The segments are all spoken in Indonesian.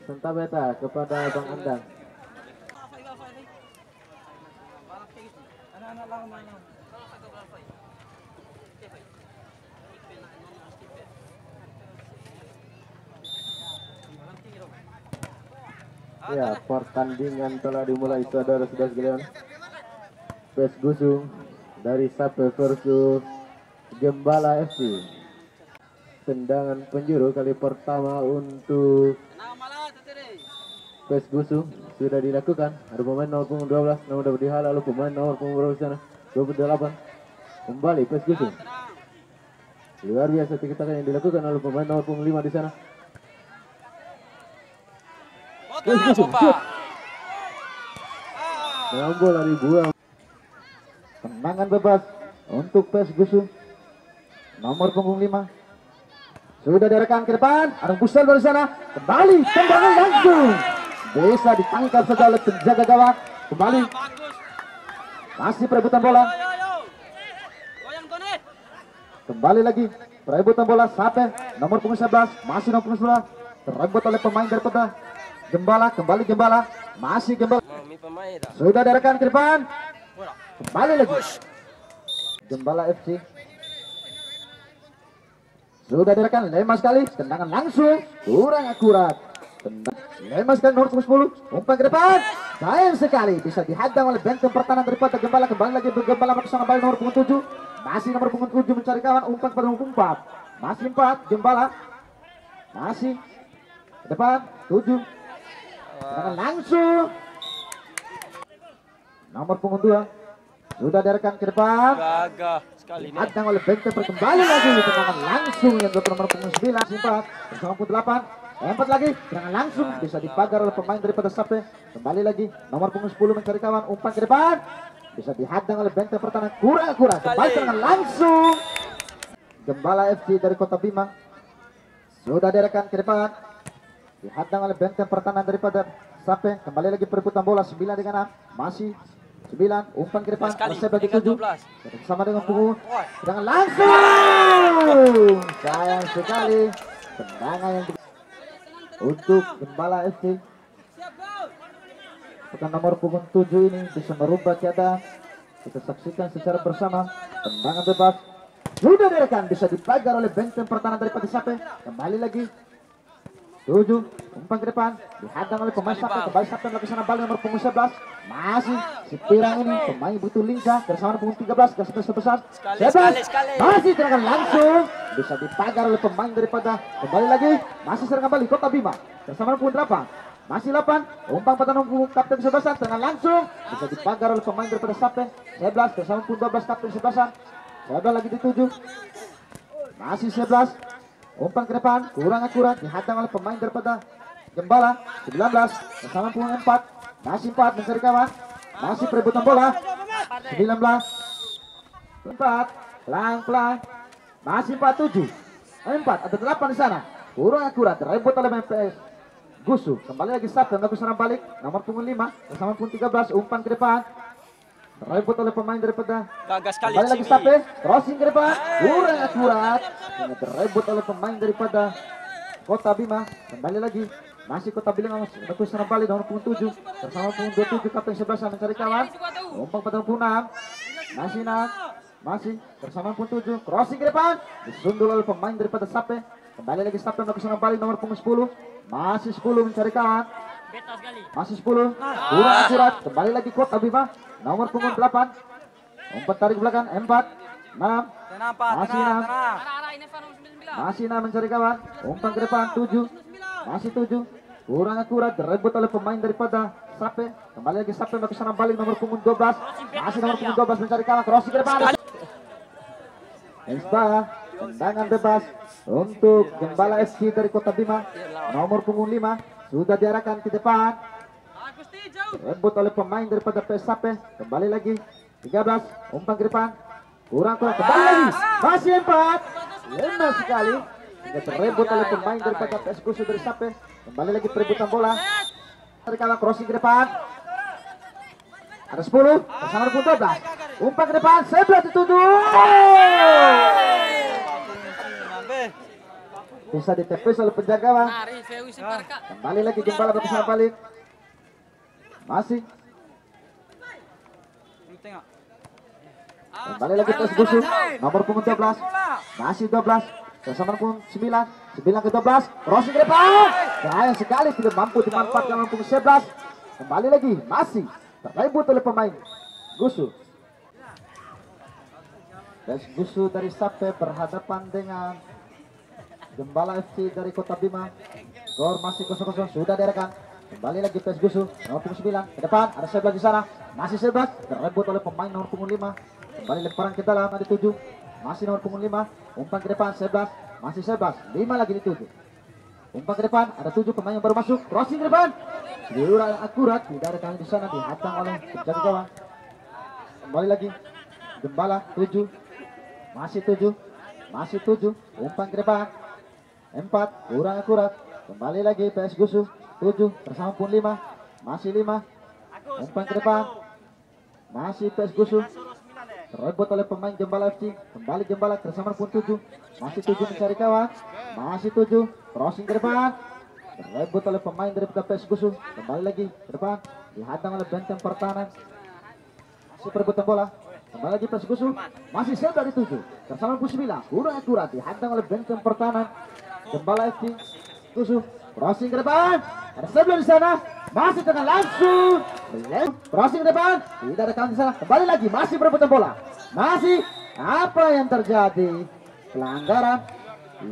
Senta beta kepada Bang Andang. Ya, pertandingan telah dimulai saudara-saudara sekalian. PES Gusung dari Sape versus Gembala FC. Tendangan penjuru kali pertama untuk PES Gusung sudah dilakukan. Ada pemain nomor punggung 12 nomor dapat dihalau, lalu pemain nomor punggung berapa sana 28. Kembali PES Gusung. Luar biasa tiki-taka yang dilakukan oleh pemain nomor punggung 5 di sana. PES Gusung shoot. Bola dibuang. Tendangan bebas untuk PES Gusung nomor punggung 5. Sudah direkam ke depan, ada pusat dari sana, kembali tendangan langsung bisa ditangkap saja oleh penjaga gawang. Kembali masih perebutan bola, kembali lagi perebutan bola. Sape nomor punggung 11 masih nomor punggung 11 terebut oleh pemain daripada Gembala. Kembali Gembala, masih Gembala, sudah direkam ke depan, kembali lagi Gembala FC. Sudah direkam, lemah sekali, tendangan langsung kurang akurat. Lemah sekali nomor 10, umpan ke depan, sayang sekali bisa dihadang oleh benteng pertahanan daripada Gembala. Kembali lagi Gembala bersama kembali nomor punggung 7, masih nomor punggung 7 mencari kawan, umpan kepada nomor 4, masih 4 Gembala, masih ke depan 7, tendangan langsung nomor punggung 2, sudah direkam ke depan, dihadang oleh benteng. Kembali lagi tendangan langsung yang nomor punggung 9, 4 bersama punggung 8, 4 lagi tendangan langsung bisa dipagar oleh pemain daripada Sape. Kembali lagi nomor punggung 10 mencari kawan, umpan ke depan bisa dihadang oleh benteng pertahanan kurang akurat. Kembali tendangan langsung Gembala FC dari Kota Bima, sudah direkam ke depan, dihadang oleh benteng pertahanan daripada Sape. Kembali lagi perebutan bola 9 dengan 6, masih 9, umpan ke depan, resep bagi 7 bersama dengan punggung, tendangan langsung sayang sekali tendangan yang untuk Gembala FC. Bukan nomor punggung 7 ini bisa merubah keadaan. Kita saksikan secara bersama. Tendangan bebas sudah direkam, bisa dipagar oleh benteng pertahanan daripada Sape. Kembali lagi 7, umpan ke depan, dihadang oleh pemain Sape. Kembali Sape lagi sana, balik nomor punggung 11, masih si pirang ini pemain butuh lincah bersama punggung 13, gak sampai sebesar 11, masih tendangan langsung bisa dipagar oleh pemain daripada. Kembali lagi masih serang kembali Kota Bima bersama punggung 8, masih 8, umpan pada punggung kapten 11, tendangan langsung bisa dipagar oleh pemain daripada Sape. 11 bersama punggung 12 kapten 11, 11 lagi di 7, masih 11, umpan ke depan kurang akurat, dihadang oleh pemain daripada Gembala. 19 bersama punggung 4, masih 4 mencari kawan, masih perebutan bola 19, 4 pelan-pelan, masih 47, 4 ada 8 di sana, kurang akurat, rebut oleh MPS Gusung. Kembali lagi Sape melakukan serangan balik nomor punggung 5 bersama punggung 13, umpan ke depan rebut oleh pemain daripada. Kembali lagi Sape, crossing ke depan kurang akurat, ini direbut oleh pemain daripada Kota Bima. Kembali lagi masih Kota Bima melakukan serangan balik nomor punggung 7 bersama punggung 27, kapten 11 mencari kawan, umpan pada punggung 6, masih 6, masih bersama punggung 7, crossing ke depan disundul oleh pemain daripada Sape. Kembali lagi Sape melakukan serangan balik nomor punggung 10, masih 10 mencari kawan, masih 10 kurang akurat. Kembali lagi Kota Bima nomor punggung 8, umpan tarik belakang 4, 6, masih 6, masih 6 mencari kawan, umpan ke depan 7, masih 7 kurang akurat, direbut oleh pemain daripada Sape. Kembali lagi Sape melakukan serangan balik nomor punggung 12, masih nomor punggung 12 mencari kawan, crossing ke depan. Tendangan bebas untuk Gembala FC dari Kota Bima nomor punggung 5 sudah diarahkan ke depan, rebut oleh pemain daripada PS Sape. Kembali lagi 13, umpan ke depan kurang kuat, kembali lagi masih 4, lemah sekali hingga terrebut oleh pemain daripada PS Gusung dari Sape. Kembali lagi perebutan bola dari kawan, crossing ke depan ada 10 bersama punggung 12, umpan ke depan, 11 dituju. Bisa ditepis oleh penjaga bang. Kembali lagi Gembala bersama balik. Masih. Kembali lagi tes Gusu. Nomor punggung 12. Masih 12. Bersama punggung 9. 9 ke 12. Crossing ke depan. Sayang sekali tidak mampu dimanfaatkan nomor punggung 11. Kembali lagi. Masih terlebut oleh pemain Gusu. Tes Gusu dari Sape berhadapan dengan Gembala FC dari Kota Bima. Gor masih 0-0, sudah direkan. Kembali lagi PES Gusu, nomor punggung 9 ke depan, ada 11 di sana. Masih 11, terrebut oleh pemain nomor punggung 5. Kembali lemparan ke dalam, ada 7. Masih nomor punggung 5, umpan ke depan 11, masih 11, 5 lagi di 7. Umpan ke depan, ada 7 pemain yang baru masuk, crossing ke depan. Diurang akurat, tidak ada kali di sana, dihantam oleh penjaga gawang. Kembali lagi, Gembala 7, masih 7, masih 7, umpan ke depan. 4, kurang akurat. Kembali lagi PS Gusu 7 bersama pun 5. Masih 5. Umpan ke depan. Masih PS Gusu. Terebut oleh pemain Gembala FC. Kembali Gembala bersama pun 7. Masih 7 mencari kawan. Masih 7. Crossing ke depan. Terebut oleh pemain dari PS Gusu. Kembali lagi ke depan. Dihadang oleh benteng pertahanan. Masih perebutan bola. Kembali lagi PS Gusu. Masih 7 dari 7. Bersama pun 9. Kurang akurat. Dihadang oleh benteng pertahanan. Gembala FC Gusu, crossing ke depan, ada 11 di sana, masih tengah langsung, crossing ke depan, tidak ada kawan di sana, kembali lagi, masih perebutan bola, masih, apa yang terjadi? Pelanggaran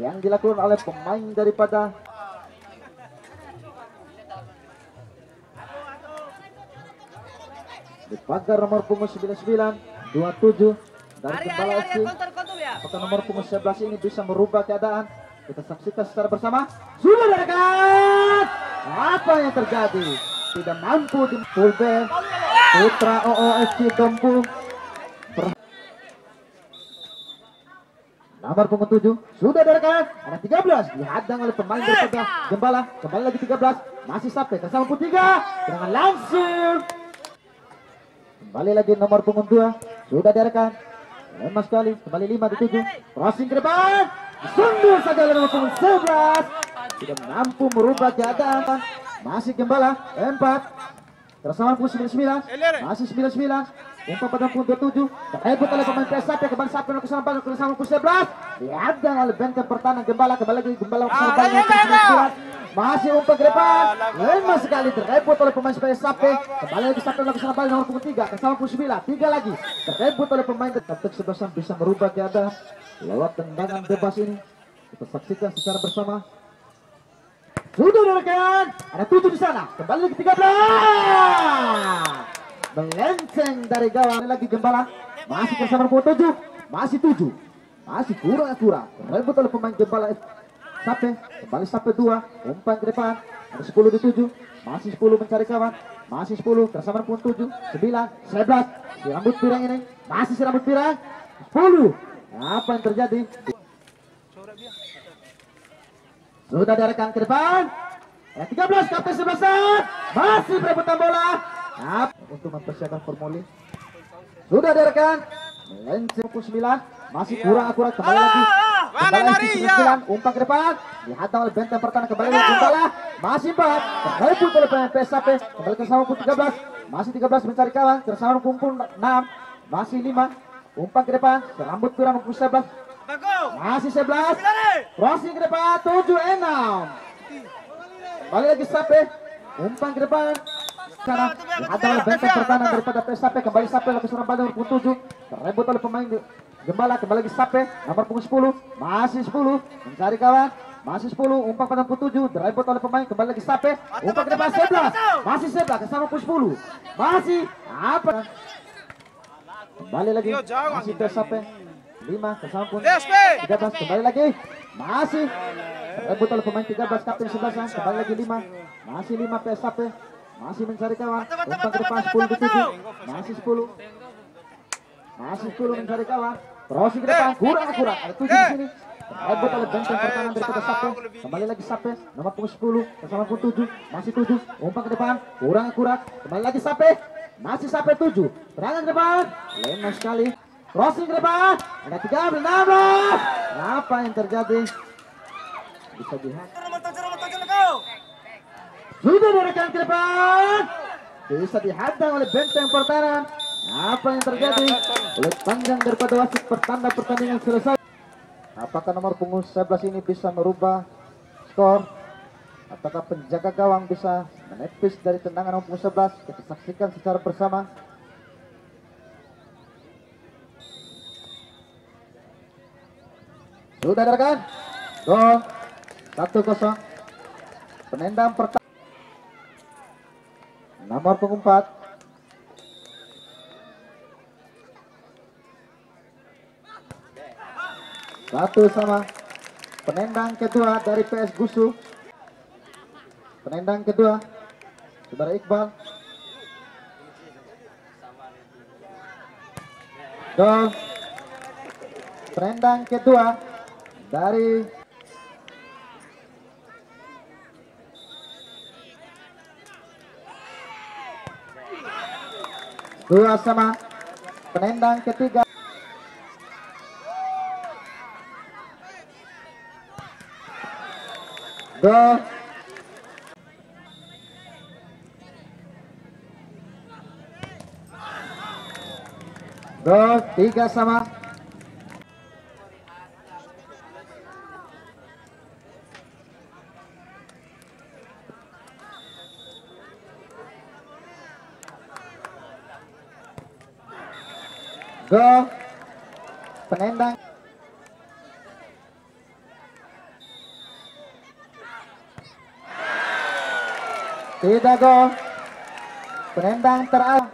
yang dilakukan oleh pemain daripada di pagar nomor punggung 99, 27 dari Gembala FC. Apakah nomor punggung 11 ini bisa merubah keadaan? Kita saksikan secara bersama. Sudah dekat. Apa yang terjadi? Tidak mampu di fullback Putra OOFC Dompu. Nomor punggung 7 sudah dekat. Ada 13 dihadang oleh pemain daripada Gembala. Kembali lagi 13. Masih sampai bersama pun 3 dengan langsung. Kembali lagi nomor punggung 2 sudah dekat. Lemah sekali. Kembali 5 di 7. Crossing ke depan. Sungguh saja nomor punggung 11 tidak mampu merubah keadaan. Masih Gembala 4 bersama punggung 99, masih 99, umpan pada punggung 27, terrebut oleh pemain PS Sape. Kembali Sape bersama punggung 11, dihadang oleh benteng pertahanan Gembala. Kembali lagi Gembala bersama punggung 99, masih umpan ke depan, lemah sekali terrebut oleh pemain PS Sape. Kembali lagi Sape bersama nomor punggung 3 bersama punggung 9, 3 lagi terrebut oleh pemain taktik 11 bisa merubah keadaan lewat tendangan bebas ini. Kita saksikan secara bersama. Sudah direkan. Ada 7 di sana. Kembali lagi 13. Melenceng dari gawang lagi Gembala. Masih bersama nomor 7. Masih 7. Masih kurang akurat. Rebut oleh pemain Gembala Sape. Kembali Sape 2. Umpan ke depan. Ada 10 di 7. Masih 10 mencari kawan. Masih 10 bersama nomor 7. 9. 11. Si rambut pirang ini. Masih si rambut pirang. 10. Apa yang terjadi? Sudah direkan ke depan. 13 kapten 11. Masih perebutan bola. Untuk mempersiapkan formulir. Sudah direkan. Melenceng pukul 9. Masih kurang akurat. Kembali lagi. Kembali lagi 9. Umpan ke depan. Dihadang oleh benteng pertahanan. Kembali lagi Gembala. Masih 4. Terrebut oleh pemain PS Sape. Kembali ke sama pukul 13. Masih 13 mencari kawan. Bersama pukul 6. Masih 5. Umpan ke depan, rambut pirang pukul 11. Masih 11. Crossing ke depan, 7-6. Kembali lagi Sape. Umpan ke depan. Sana ada benteng pertahanan daripada PS Sape. Kembali Sape lagi serang pada nomor 7. Terrebut oleh pemain Gembala. Kembali lagi Sape. Nomor punggung 10. Masih 10. Mencari kawan. Masih 10. Umpan pada punggung 7. Terrebut oleh pemain. Kembali lagi Sape. Umpan ke depan 11. Masih 11. Kesama punggung 10. Masih apa? Kembali lagi, masih PS Sape 5 kesampun 13, kembali lagi, masih rebut oleh pemain 13 kapten 11, kembali lagi 5, masih 5 PS Sape, masih mencari kawan, umpan ke depan 10 ke 7, masih 10, masih 10 mencari kawan, crossing ke depan, kurang akurat, ada 7 di sini, rebut oleh benteng pertahanan daripada Sape. Kembali lagi Sape, nomor punggung 10 bersama punggung 7, masih 7, umpan ke depan, kurang akurat, kembali lagi Sape. Masih sampai 7. Serangan ke depan. Lemah sekali. Crossing ke depan. Ada 13, 16. Apa yang terjadi? Bisa dilihat. Sudah direkan ke depan. Bisa dihadang oleh benteng pertahanan. Apa yang terjadi? Oleh panjang daripada wasit pertanda pertandingan selesai. Apakah nomor punggung 11 ini bisa merubah skor? Apakah penjaga gawang bisa menepis dari tendangan nomor 11? Kita saksikan secara bersama. Sudah direkan. Gol 1-0. Penendang pertama nomor punggung 4. Satu sama. Penendang kedua dari PS Gusu. Penendang kedua saudara Iqbal. Gol. Penendang kedua dari dua sama. Penendang ketiga gol. Gol 3 sama. Gol. Penendang tidak gol. Penendang terakhir.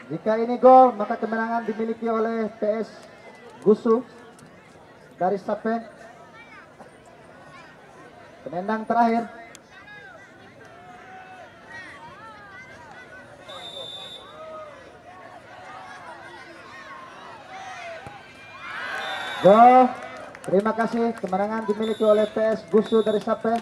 Jika ini gol, maka kemenangan dimiliki oleh PS Gusu dari Sape. Penendang terakhir. Gol. Terima kasih, kemenangan dimiliki oleh PS Gusu dari Sape.